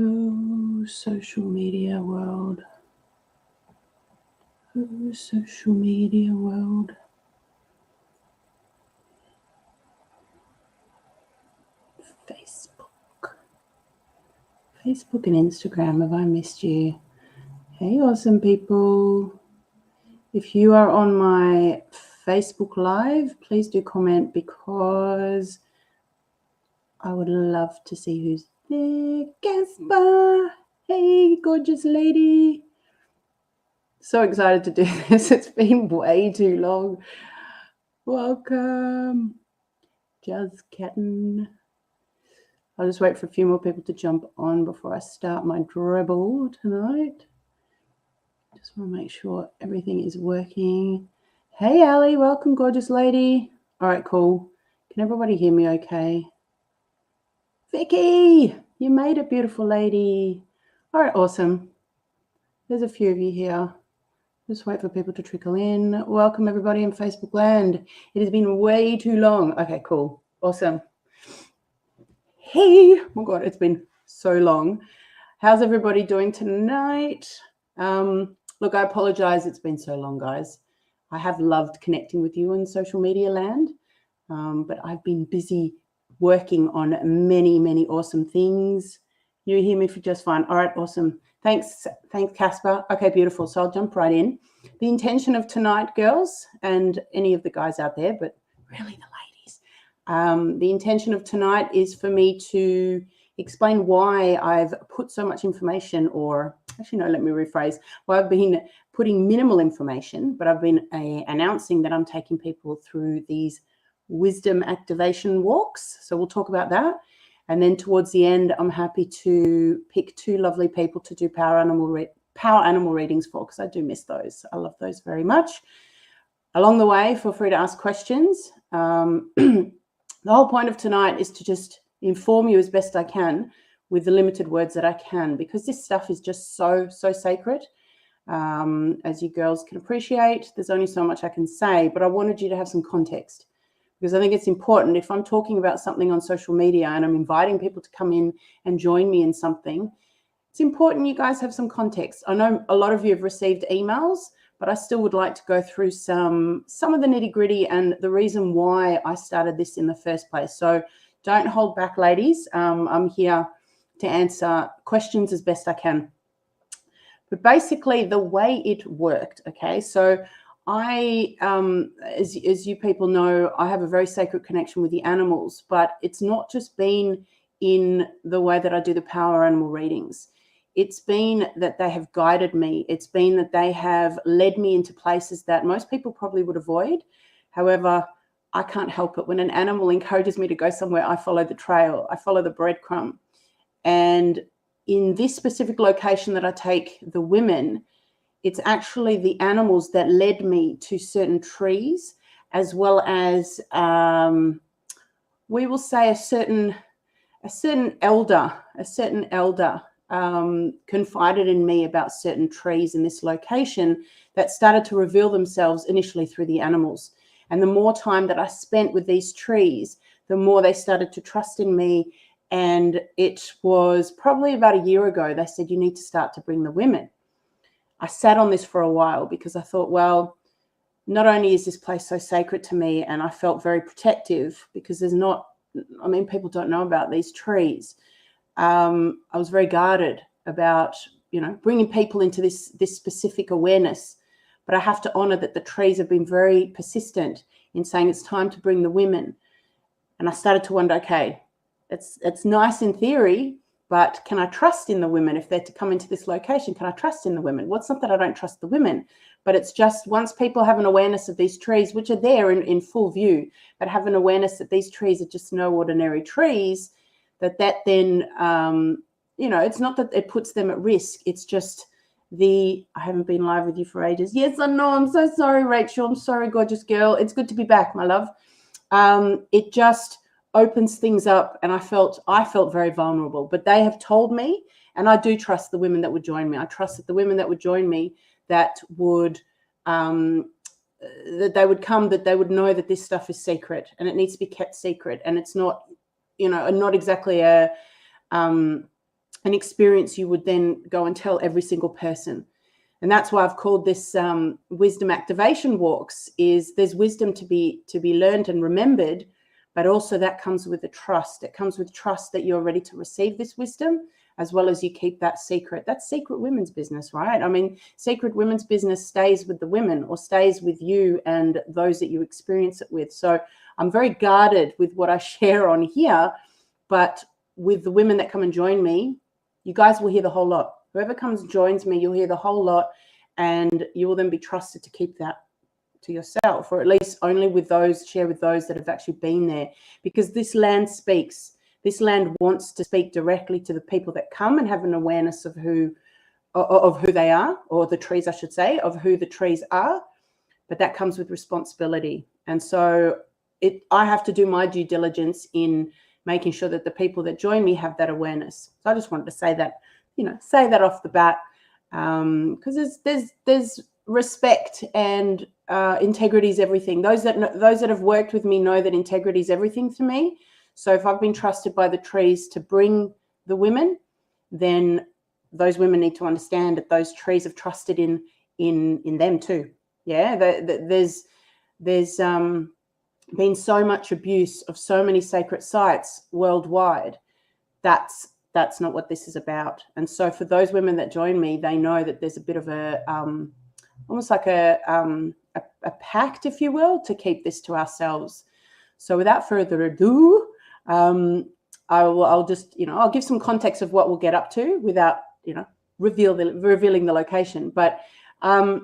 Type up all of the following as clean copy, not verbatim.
Oh, social media world. Oh, social media world. Facebook and Instagram, have I missed you? Hey, awesome people. If you are on my Facebook Live, please do comment because I would love to see who's there. Gaspar, hey, gorgeous lady. So excited to do this. It's been way too long. Welcome. Just Kitten. I'll just wait for a few more people to jump on before I start my dribble tonight. Just want to make sure everything is working. Hey, Ali, welcome, gorgeous lady. All right, cool. Can everybody hear me okay? Vicky, you made it, beautiful lady. All right, awesome. There's a few of you here. Just wait for people to trickle in. Welcome, everybody in Facebook land. It has been way too long. Okay, cool. Awesome. Hey, oh my God, it's been so long. How's everybody doing tonight? Look, I apologize. It's been so long, guys. I have loved connecting with you in social media land, but I've been busy working on many, many awesome things. You hear me for just fine. All right, awesome. Thanks, Caspar. Okay, beautiful. So I'll jump right in. The intention of tonight, girls, and any of the guys out there, but really the ladies, the intention of tonight is for me to explain why I've put so much information, or actually, no, let me rephrase, why I've been putting minimal information, but I've been announcing that I'm taking people through these wisdom activation walks. So we'll talk about that. And then towards the end, I'm happy to pick two lovely people to do power animal readings for, because I do miss those. I love those very much. Along the way, feel free to ask questions. The whole point of tonight is to just inform you as best I can with the limited words that I can, because this stuff is just so sacred. As you girls can appreciate, there's only so much I can say, but I wanted you to have some context, because I think it's important. If I'm talking about something on social media and I'm inviting people to come in and join me in something, it's important you guys have some context. I know a lot of you have received emails, but I still would like to go through some of the nitty-gritty and the reason why I started this in the first place. So don't hold back, ladies. I'm here to answer questions as best I can. But basically, the way it worked, okay, so I, as you people know, I have a very sacred connection with the animals, but it's not just been in the way that I do the power animal readings. It's been that they have guided me. It's been that they have led me into places that most people probably would avoid. However, I can't help it. When an animal encourages me to go somewhere, I follow the trail. I follow the breadcrumb. And in this specific location that I take the women, it's actually the animals that led me to certain trees, as well as we will say a certain elder confided in me about certain trees in this location that started to reveal themselves initially through the animals. And the more time that I spent with these trees, the more they started to trust in me. And it was probably about a year ago, they said, you need to start to bring the women. I sat on this for a while because I thought, well, not only is this place so sacred to me, and I felt very protective because people don't know about these trees. I was very guarded about, bringing people into this specific awareness. But I have to honor that the trees have been very persistent in saying it's time to bring the women. And I started to wonder, okay, it's nice in theory, but can I trust in the women if they're to come into this location? Can I trust in the women? Well, it's not that I don't trust the women, but it's just once people have an awareness of these trees, which are there in full view, but have an awareness that these trees are just no ordinary trees, that then, it's not that it puts them at risk. It's just I haven't been live with you for ages. Yes, I know. I'm so sorry, Rachel. I'm sorry, gorgeous girl. It's good to be back, my love. It just opens things up, and I felt very vulnerable, but they have told me, and I do trust the women that would join me. I trust that the women that would join me, that they would come, that they would know that this stuff is secret and it needs to be kept secret. And it's not, not exactly an experience you would then go and tell every single person. And that's why I've called this wisdom activation walks. Is there's wisdom to be learned and remembered, but also that comes with the trust. It comes with trust that you're ready to receive this wisdom, as well as you keep that secret. That's secret women's business, right? I mean, secret women's business stays with the women, or stays with you and those that you experience it with. So I'm very guarded with what I share on here, but with the women that come and join me, you guys will hear the whole lot. Whoever comes and joins me, you'll hear the whole lot, and you will then be trusted to keep that to yourself, or at least only with those, share with those that have actually been there, because this land speaks. This land wants to speak directly to the people that come and have an awareness of who they are, or the trees, I should say, of who the trees are. But that comes with responsibility. And so I have to do my due diligence in making sure that the people that join me have that awareness. So I just wanted to say that, say that off the bat, because there's respect, and integrity is everything. Those that have worked with me know that integrity is everything to me. So if I've been trusted by the trees to bring the women, then those women need to understand that those trees have trusted in them too. Yeah, there's been so much abuse of so many sacred sites worldwide. That's not what this is about. And so for those women that join me, they know that there's a bit of a almost like a pact, if you will, to keep this to ourselves. So without further ado, I'll just, I'll give some context of what we'll get up to without, revealing the location. But the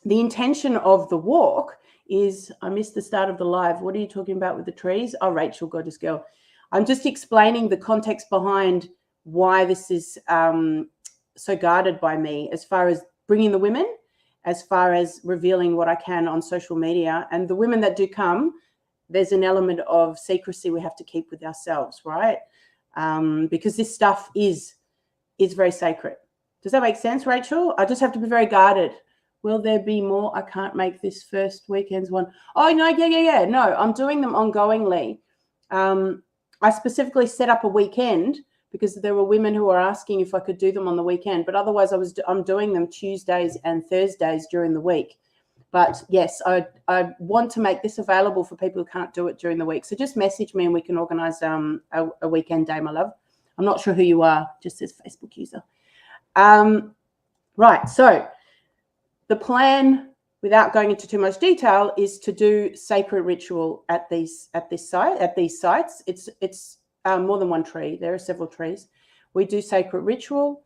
intention of the walk is, I missed the start of the live. What are you talking about with the trees? Oh, Rachel, gorgeous girl. I'm just explaining the context behind why this is so guarded by me, as far as bringing the women, as far as revealing what I can on social media. And the women that do come, there's an element of secrecy we have to keep with ourselves, right? Because this stuff is very sacred. Does that make sense, Rachel? I just have to be very guarded. Will there be more? I can't make this first weekend's one. Oh, no, yeah. No, I'm doing them ongoingly. I specifically set up a weekend because there were women who were asking if I could do them on the weekend. But otherwise, I'm doing them Tuesdays and Thursdays during the week. But yes, I want to make this available for people who can't do it during the week. So just message me and we can organize a weekend day, my love. I'm not sure who you are, just says Facebook user. Right, so the plan, without going into too much detail, is to do sacred ritual at these sites. It's more than one tree. There are several trees. We do sacred ritual.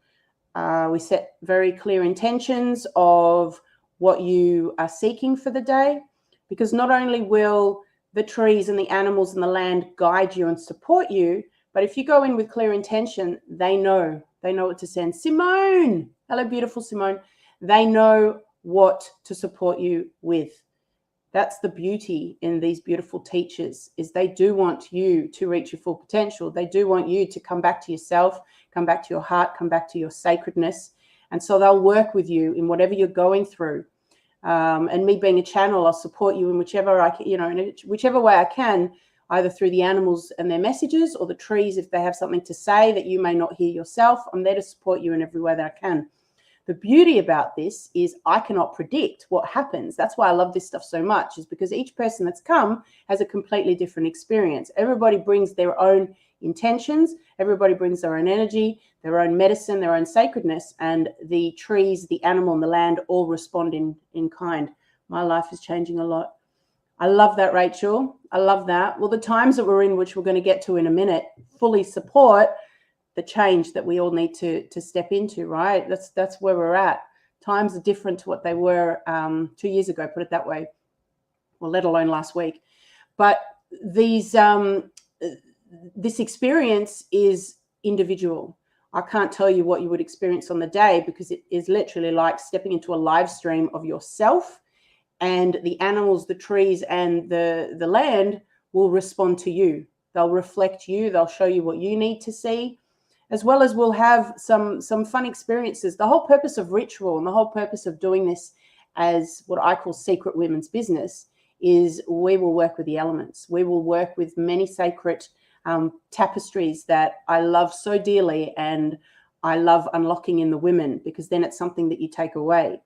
We set very clear intentions of what you are seeking for the day, because not only will the trees and the animals and the land guide you and support you, but if you go in with clear intention, they know what to send. Simone, hello, beautiful Simone. They know what to support you with. That's the beauty in these beautiful teachers, is they do want you to reach your full potential. They do want you to come back to yourself, come back to your heart, come back to your sacredness. And so they'll work with you in whatever you're going through. And me being a channel, I'll support you in whichever in whichever way I can, either through the animals and their messages, or the trees if they have something to say that you may not hear yourself. I'm there to support you in every way that I can. The beauty about this is I cannot predict what happens. That's why I love this stuff so much, is because each person that's come has a completely different experience. Everybody brings their own intentions. Everybody brings their own energy, their own medicine, their own sacredness, and the trees, the animal, and the land all respond in kind. My life is changing a lot. I love that, Rachel. I love that. Well, the times that we're in, which we're going to get to in a minute, fully support the change that we all need to step into, right? That's where we're at. Times are different to what they were 2 years ago, put it that way, or let alone last week. But this experience is individual. I can't tell you what you would experience on the day, because it is literally like stepping into a live stream of yourself, and the animals, the trees, and the land will respond to you. They'll reflect you. They'll show you what you need to see, as well as we'll have some fun experiences. The whole purpose of ritual and the whole purpose of doing this as what I call secret women's business is we will work with the elements. We will work with many sacred tapestries that I love so dearly, and I love unlocking in the women, because then it's something that you take away.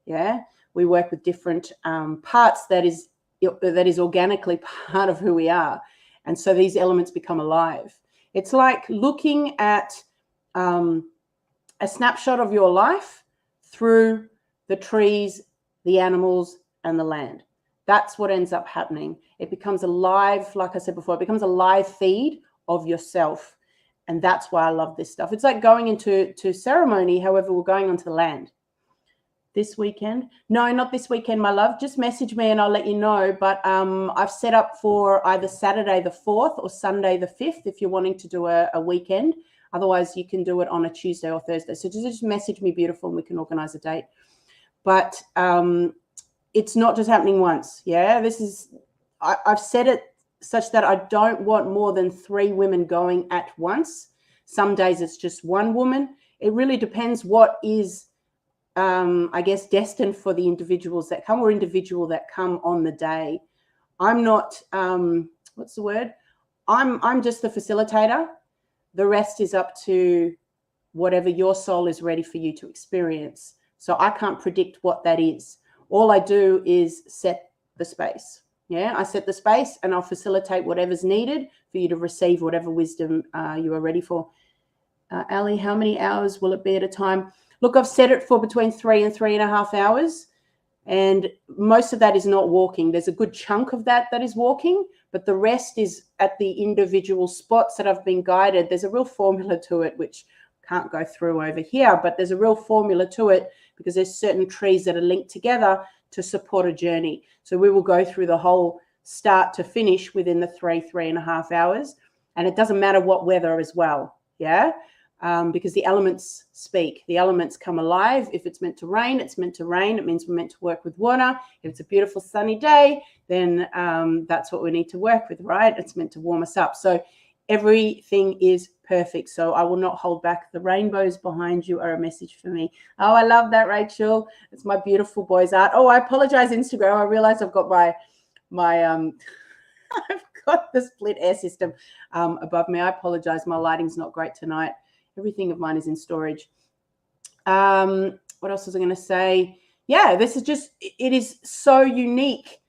Yeah, we work with different parts that is organically part of who we are, and so these elements become alive. It's like looking at a snapshot of your life through the trees, the animals, and the land. That's what ends up happening. It becomes a live, like I said before, it becomes a live feed of yourself. And that's why I love this stuff. It's like going into ceremony. However, we're going onto the land this weekend. No, not this weekend, my love. Just message me and I'll let you know. But I've set up for either Saturday the 4th or Sunday the 5th if you're wanting to do a weekend. Otherwise, you can do it on a Tuesday or Thursday. So just message me, beautiful, and we can organize a date. But it's not just happening once. Yeah, I've said it such that I don't want more than 3 women going at once. Some days it's just one woman. It really depends what is, I guess, destined for the individuals that come, or individual that come on the day. I'm not, what's the word? I'm just the facilitator. The rest is up to whatever your soul is ready for you to experience. So I can't predict what that is. All I do is set the space. Yeah, I set the space and I'll facilitate whatever's needed for you to receive whatever wisdom you are ready for. Ali, how many hours will it be at a time? Look, I've set it for between 3 and 3.5 hours. And most of that is not walking. There's a good chunk of that is walking, but the rest is at the individual spots that I've been guided. There's a real formula to it, which can't go through over here, but there's a real formula to it because there's certain trees that are linked together to support a journey. So we will go through the whole start to finish within the 3.5 hours. And it doesn't matter what weather as well. Yeah. Because the elements speak. The elements come alive. If it's meant to rain, it's meant to rain. It means we're meant to work with water. If it's a beautiful sunny day, then that's what we need to work with, right? It's meant to warm us up. So everything is perfect. So I will not hold back. The rainbows behind you are a message for me. Oh, I love that, Rachel. It's my beautiful boy's art. Oh, I apologize, Instagram. I realize I've got my I've got the split air system above me. I apologize. My lighting's not great tonight. Everything of mine is in storage. What else was I going to say? Yeah, this is just, it is so unique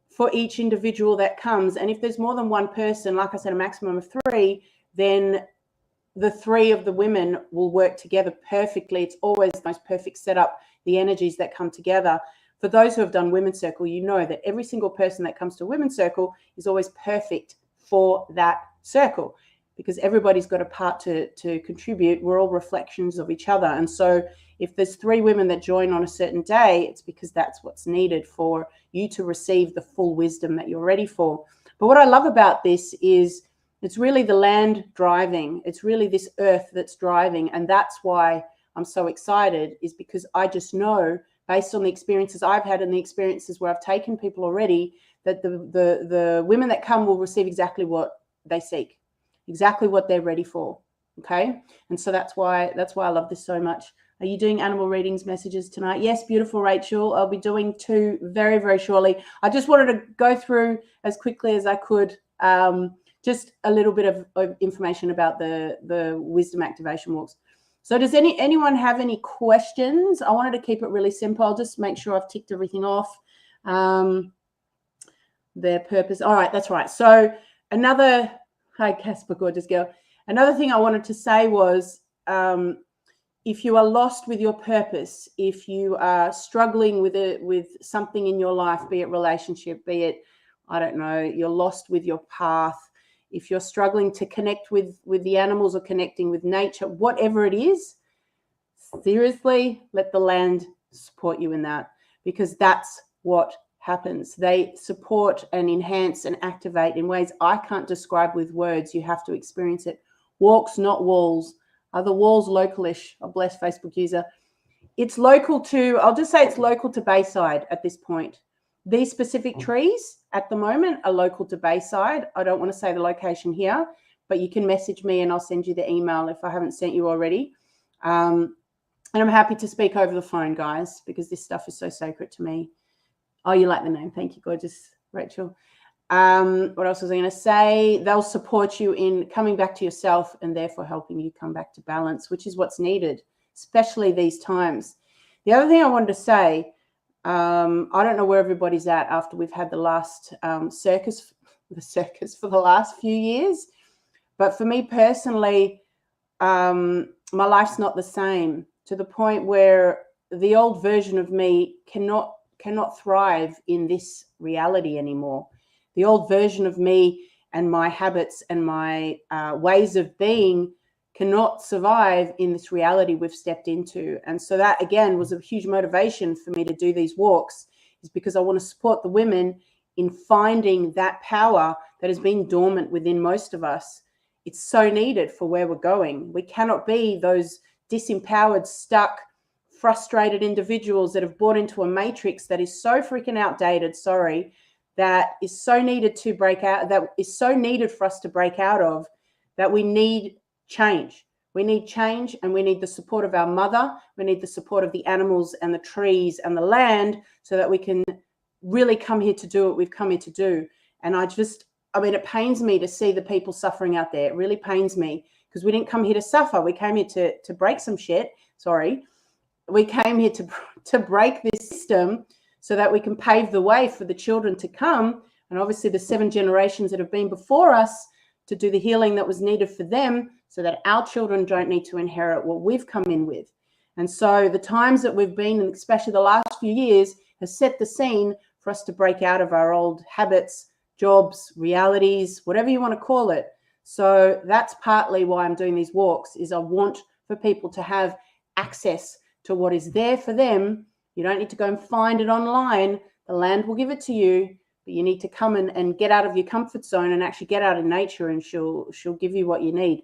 for each individual that comes. And if there's more than one person, like I said, a maximum of 3, then the 3 of the women will work together perfectly. It's always the most perfect setup, the energies that come together. For those who have done Women's Circle, you know that every single person that comes to Women's Circle is always perfect for that circle, because everybody's got a part to contribute. We're all reflections of each other. And so if there's 3 women that join on a certain day, it's because that's what's needed for you to receive the full wisdom that you're ready for. But what I love about this is it's really the land driving. It's really this earth that's driving. And that's why I'm so excited, is because I just know, based on the experiences I've had and the experiences where I've taken people already, that the women that come will receive exactly what they seek, exactly what they're ready for. Okay. And so that's why I love this so much. Are you doing animal readings messages tonight? Yes, beautiful, Rachel. I'll be doing 2 very, very shortly. I just wanted to go through as quickly as I could, just a little bit of information about the wisdom activation walks. So does anyone have any questions? I wanted to keep it really simple. I'll just make sure I've ticked everything off. Their purpose. All right, that's right. So hi, Casper, gorgeous girl. Another thing I wanted to say was, if you are lost with your purpose, if you are struggling with something in your life, be it relationship, be it, I don't know, you're lost with your path, if you're struggling to connect with the animals or connecting with nature, whatever it is, seriously, let the land support you in that, because that's what happens. They support and enhance and activate in ways I can't describe with words. You have to experience it. Walks, not walls. Are the walls localish? A blessed Facebook user. It's local to, I'll just say it's local to Bayside at this point. These specific trees at the moment are local to Bayside. I don't want to say the location here, but you can message me and I'll send you the email if I haven't sent you already. And I'm happy to speak over the phone, guys, because this stuff is so sacred to me. Oh, you like the name. Thank you, gorgeous Rachel. What else was I going to say? They'll support you in coming back to yourself and therefore helping you come back to balance, which is what's needed, especially these times. The other thing I wanted to say, I don't know where everybody's at after we've had the last circus for the last few years. But for me personally, my life's not the same, to the point where the old version of me cannot thrive in this reality anymore. The old version of me and my habits and my ways of being cannot survive in this reality we've stepped into. And so that, again, was a huge motivation for me to do these walks, is because I want to support the women in finding that power that has been dormant within most of us. It's so needed for where we're going. We cannot be those disempowered, stuck, frustrated individuals that have bought into a matrix that is so freaking outdated, that is so needed to break out, that is so needed for us to break out of, that we need change. We need change, and we need the support of our mother. We need the support of the animals and the trees and the land, so that we can really come here to do what we've come here to do. And it pains me to see the people suffering out there. It really pains me, because we didn't come here to suffer. We came here to break some shit. We came here to break this system, so that we can pave the way for the children to come, and obviously the 7 generations that have been before us, to do the healing that was needed for them, so that our children don't need to inherit what we've come in with. And so the times that we've been, and especially the last few years, has set the scene for us to break out of our old habits, jobs, realities, whatever you want to call it. So that's partly why I'm doing these walks, is I want for people to have access to what is there for them. You don't need to go and find it online. The land will give it to you, but you need to come and get out of your comfort zone and actually get out in nature, and she'll give you what you need.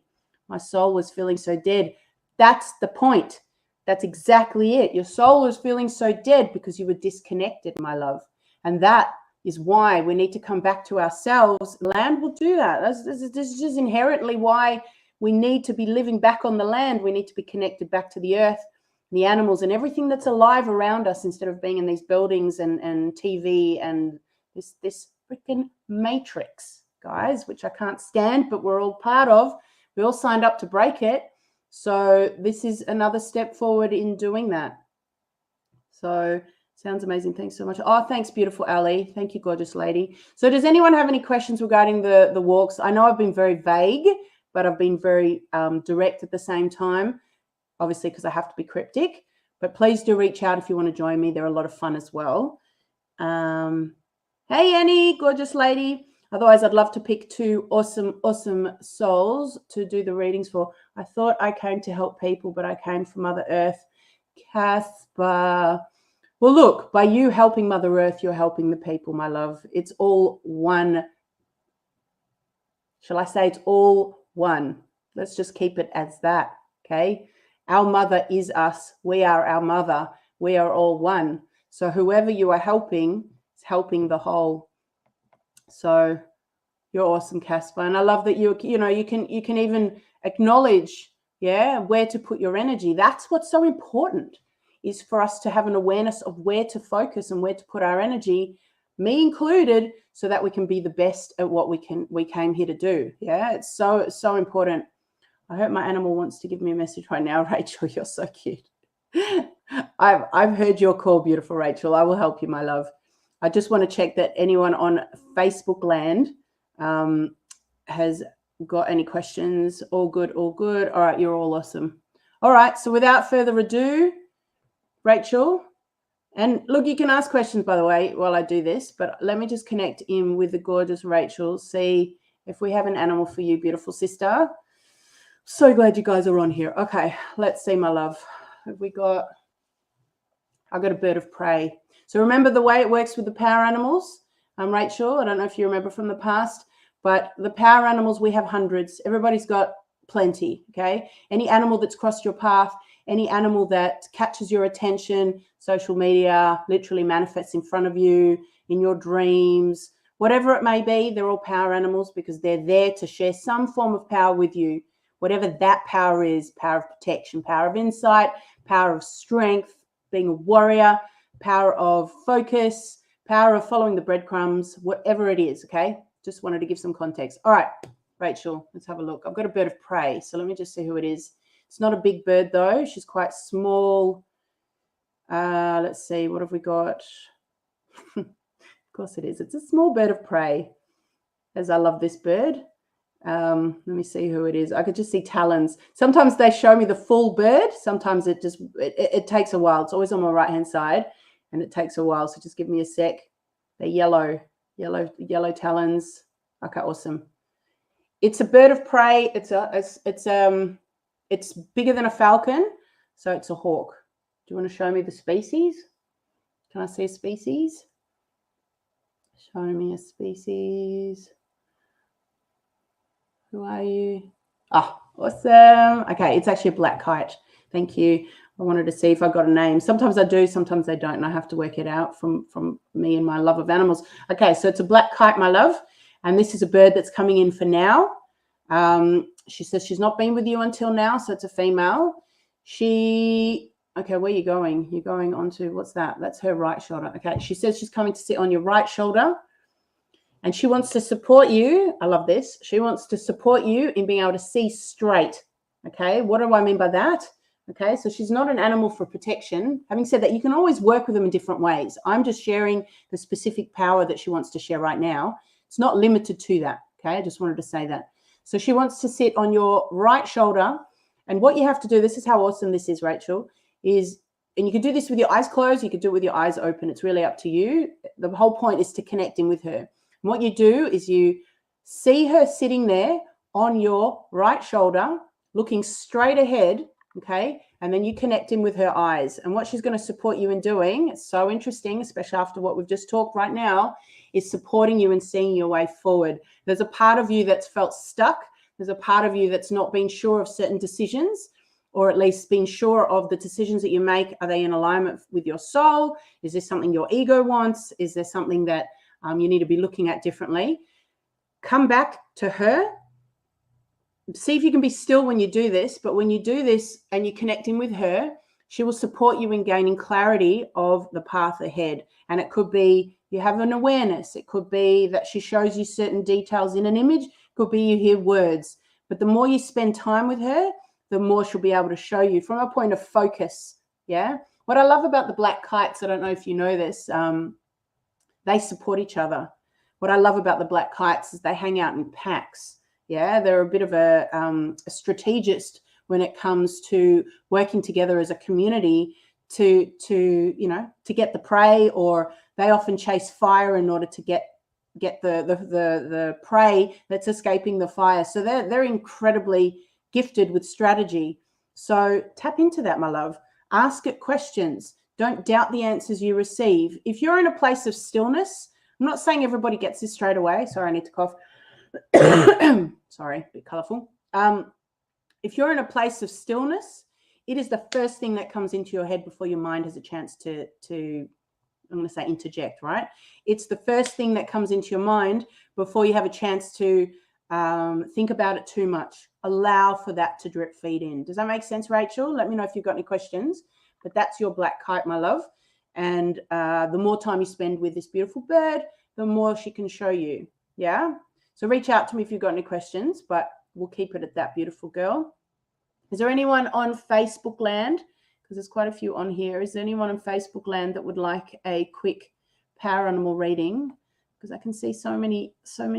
My soul was feeling so dead. That's the point. That's exactly it. Your soul was feeling so dead because you were disconnected, my love. And that is why we need to come back to ourselves. Land will do that. This is just inherently why we need to be living back on the land. We need to be connected back to the earth, the animals, and everything that's alive around us, instead of being in these buildings and TV and this freaking matrix, guys, which I can't stand, but we're all part of. We all signed up to break it. So this is another step forward in doing that. So sounds amazing. Thanks so much. Oh, thanks, beautiful Ali. Thank you, gorgeous lady. So does anyone have any questions regarding the walks? I know I've been very vague, but I've been very direct at the same time, obviously, because I have to be cryptic. But please do reach out if you want to join me. They're a lot of fun as well. Hey, Annie, gorgeous lady. Otherwise, I'd love to pick 2 awesome souls to do the readings for. I thought I came to help people, but I came for Mother Earth. Caspar. Well, look, by you helping Mother Earth, you're helping the people, my love. It's all one. Shall I say it's all one? Let's just keep it as that, okay? Our mother is us. We are our mother. We are all one. So whoever you are helping is helping the whole. So you're awesome, Caspar. And I love that you can even acknowledge, where to put your energy. That's what's so important, is for us to have an awareness of where to focus and where to put our energy, me included, so that we can be the best at what we came here to do. Yeah, it's so important. I hope my animal wants to give me a message right now. Rachel, you're so cute. I've heard your call, beautiful Rachel. I will help you, my love. I just want to check that anyone on Facebook land has got any questions. All good, all good. All right, you're all awesome. All right, so without further ado, Rachel, and look, you can ask questions, by the way, while I do this, but let me just connect in with the gorgeous Rachel, see if we have an animal for you, beautiful sister. So glad you guys are on here. Okay, let's see, my love. Have we got... I got a bird of prey. So remember the way it works with the power animals, Rachel? I don't know if you remember from the past, but the power animals, we have hundreds. Everybody's got plenty, okay? Any animal that's crossed your path, any animal that catches your attention, social media, literally manifests in front of you, in your dreams, whatever it may be, they're all power animals, because they're there to share some form of power with you, whatever that power is: power of protection, power of insight, power of strength, being a warrior, power of focus, Power of following the breadcrumbs, whatever it is, okay? Just wanted to give some context. All right, Rachel, let's have a look. I've got a bird of prey, so let me just see who it is. It's not a big bird, though. She's quite small. Let's see, what have we got? Of course it is. It's a small bird of prey, as I love this bird. Let me see who it is. I could just see talons. Sometimes they show me the full bird. Sometimes it takes a while. It's always on my right-hand side, and it takes a while. So just give me a sec. They're yellow talons. Okay, awesome. It's a bird of prey. It's bigger than a falcon, so it's a hawk. Do you want to show me the species? Can I see a species? Show me a species. Who are you? Ah, awesome. Okay, it's actually a black kite. Thank you. I wanted to see if I got a name. Sometimes I do, sometimes I don't, and I have to work it out from me and my love of animals. Okay, so it's a black kite, my love, and this is a bird that's coming in for now. She says she's not been with you until now, so it's a female. Okay, where are you going? You're going onto, what's that? That's her right shoulder. Okay, she says she's coming to sit on your right shoulder. And she wants to support you. I love this. She wants to support you in being able to see straight. Okay, what do I mean by that? Okay, so she's not an animal for protection. Having said that, you can always work with them in different ways. I'm just sharing the specific power that she wants to share right now. It's not limited to that. Okay, I just wanted to say that. So she wants to sit on your right shoulder. And what you have to do, this is how awesome this is, Rachel, is, and you can do this with your eyes closed. You could do it with your eyes open. It's really up to you. The whole point is to connect in with her. And what you do is you see her sitting there on your right shoulder, looking straight ahead, okay? And then you connect in with her eyes. And what she's going to support you in doing, it's so interesting, especially after what we've just talked right now, is supporting you in seeing your way forward. There's a part of you that's felt stuck. There's a part of you that's not been sure of certain decisions, or at least being sure of the decisions that you make. Are they in alignment with your soul? Is this something your ego wants? Is there something that you need to be looking at differently? Come back to her. See if you can be still when you do this. But when you do this and you connect in with her, she will support you in gaining clarity of the path ahead. And it could be you have an awareness. It could be that she shows you certain details in an image. It could be you hear words. But the more you spend time with her, the more she'll be able to show you from a point of focus. Yeah. What I love about the black kites, I don't know if you know this, they support each other. What I love about the black kites is they hang out in packs. Yeah, they're a bit of a strategist when it comes to working together as a community to get the prey, or they often chase fire in order to get the prey that's escaping the fire. So they're incredibly gifted with strategy. So tap into that, my love. Ask it questions. Don't doubt the answers you receive. If you're in a place of stillness, I'm not saying everybody gets this straight away. Sorry, I need to cough. Sorry, a bit colorful. If you're in a place of stillness, it is the first thing that comes into your head before your mind has a chance to I'm going to say interject, right? It's the first thing that comes into your mind before you have a chance to think about it too much. Allow for that to drip feed in. Does that make sense, Rachel? Let me know if you've got any questions. But that's your black kite, my love. And the more time you spend with this beautiful bird, the more she can show you. Yeah? So reach out to me if you've got any questions, but we'll keep it at that, beautiful girl. Is there anyone on Facebook land? Because there's quite a few on here. Is there anyone on Facebook land that would like a quick power animal reading? Because I can see so many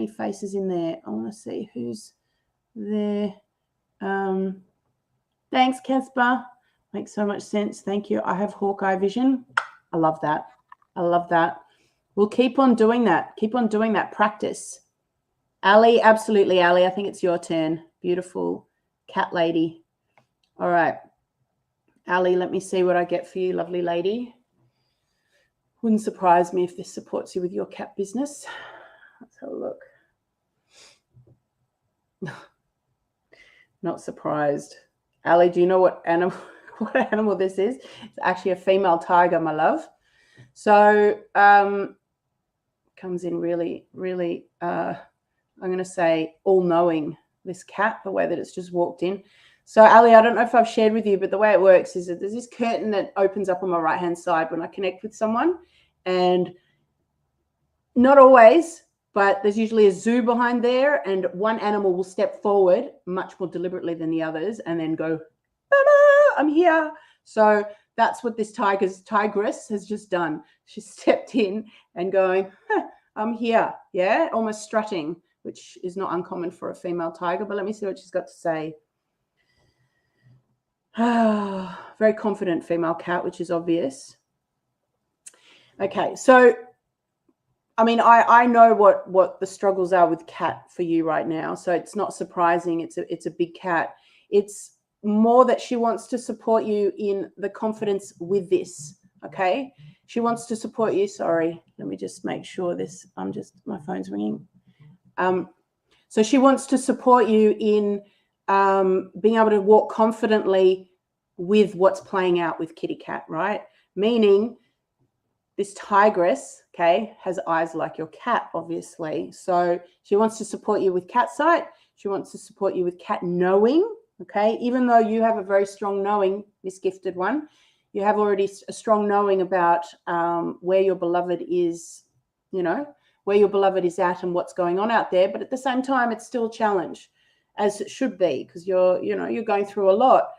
faces in there. I want to see who's there. Thanks, Casper. Makes so much sense. Thank you. I have Hawkeye vision. I love that. I love that. We'll keep on doing that. Keep on doing that. Practice. Ali, absolutely, Ali. I think it's your turn. Beautiful cat lady. All right. Ali, let me see what I get for you, lovely lady. Wouldn't surprise me if this supports you with your cat business. Let's have a look. Not surprised. Ali, do you know what animal this is? It's actually a female tiger, my love. So comes in really, really, I'm going to say all-knowing, this cat, the way that it's just walked in. So, Ali, I don't know if I've shared with you, but the way it works is that there's this curtain that opens up on my right-hand side when I connect with someone. And Not always, but there's usually a zoo behind there, and one animal will step forward much more deliberately than the others and then go, "Mama, I'm here." So that's what this tigress has just done. She stepped in and going, I'm here. Yeah, almost strutting, which is not uncommon for a female tiger. But let me see what she's got to say. Very confident female cat, which is obvious. Okay, so I mean, I know what the struggles are with cat for you right now, so it's not surprising. It's a big cat. It's more that she wants to support you in the confidence with this. Okay, she wants to support you. Sorry, let me just make sure this. My phone's ringing. So she wants to support you in being able to walk confidently with what's playing out with kitty cat, right? Meaning this tigress, okay, has eyes like your cat, obviously. So she wants to support you with cat sight. She wants to support you with cat knowing, okay? Even though you have a very strong knowing, this gifted one, you have already a strong knowing about where your beloved is, where your beloved is at and what's going on out there. But at the same time, it's still a challenge, as it should be, because you're going through a lot.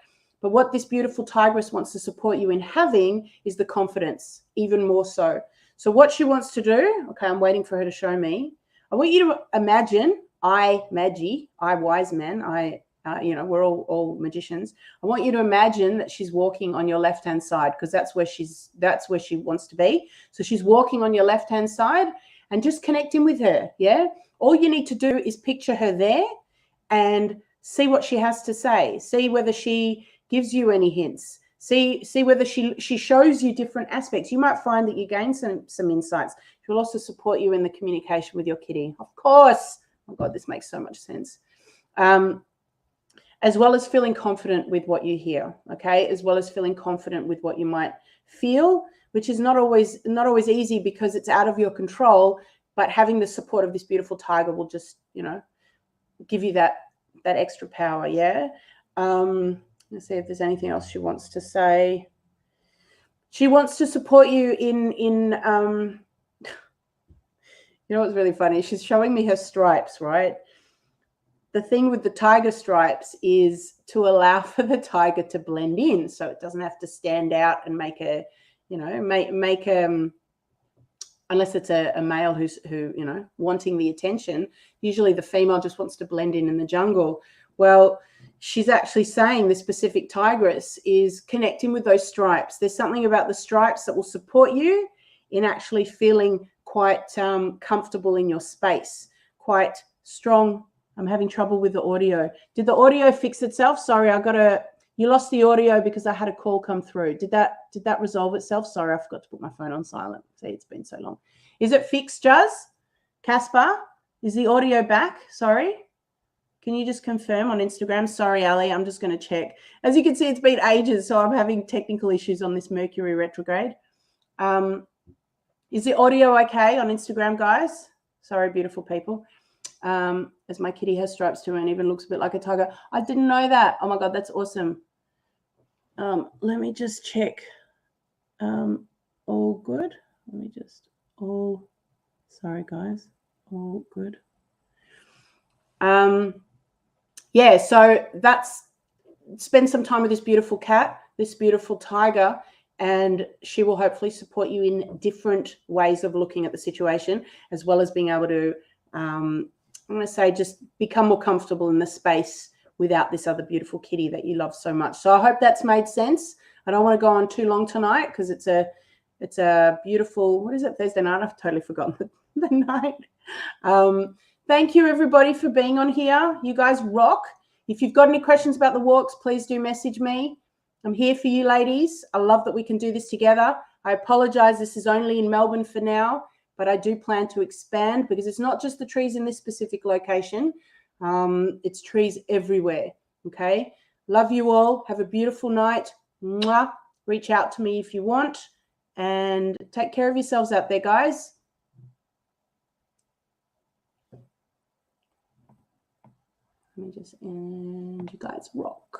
But what this beautiful tigress wants to support you in having is the confidence, even more so. So what she wants to do, okay, I'm waiting for her to show me. I want you to imagine, Magi, wise man, we're all magicians. I want you to imagine that she's walking on your left-hand side, because that's where she wants to be. So she's walking on your left-hand side and just connecting with her, yeah? All you need to do is picture her there and see what she has to say. See whether she gives you any hints. See whether she shows you different aspects. You might find that you gain some insights. She will also support you in the communication with your kitty. Of course. Oh God, this makes so much sense. As well as feeling confident with what you hear, okay? As well as feeling confident with what you might feel, which is not always easy because it's out of your control, but having the support of this beautiful tiger will just, give you that extra power, yeah? Let's see if there's anything else she wants to say. She wants to support you in what's really funny? She's showing me her stripes, right? The thing with the tiger stripes is to allow for the tiger to blend in, so it doesn't have to stand out and make unless it's a male who's wanting the attention. Usually the female just wants to blend in the jungle. Well, she's actually saying the specific tigress is connecting with those stripes. There's something about the stripes that will support you in actually feeling quite comfortable in your space, quite strong. I'm having trouble with the audio. Did the audio fix itself? Sorry, you lost the audio because I had a call come through. Did that resolve itself? Sorry, I forgot to put my phone on silent. See, it's been so long. Is it fixed, Juz? Caspar, is the audio back? Sorry. Can you just confirm on Instagram? Sorry, Ali, I'm just going to check. As you can see, it's been ages, so I'm having technical issues on this Mercury retrograde. Is the audio okay on Instagram, guys? Sorry, beautiful people. As my kitty has stripes too and even looks a bit like a tiger. I didn't know that. Oh, my God, that's awesome. Let me just check. All good. Sorry, guys. All good. Yeah, so spend some time with this beautiful cat, this beautiful tiger, and she will hopefully support you in different ways of looking at the situation, as well as being able to, I'm going to say, just become more comfortable in the space without this other beautiful kitty that you love so much. So I hope that's made sense. I don't want to go on too long tonight because it's a beautiful, what is it, Thursday night? I've totally forgotten the night. Thank you, everybody, for being on here. You guys rock. If you've got any questions about the walks, please do message me. I'm here for you, ladies. I love that we can do this together. I apologize. This is only in Melbourne for now, but I do plan to expand because it's not just the trees in this specific location. It's trees everywhere, okay? Love you all. Have a beautiful night. Mwah. Reach out to me if you want. And take care of yourselves out there, guys. Let me just end. You guys rock.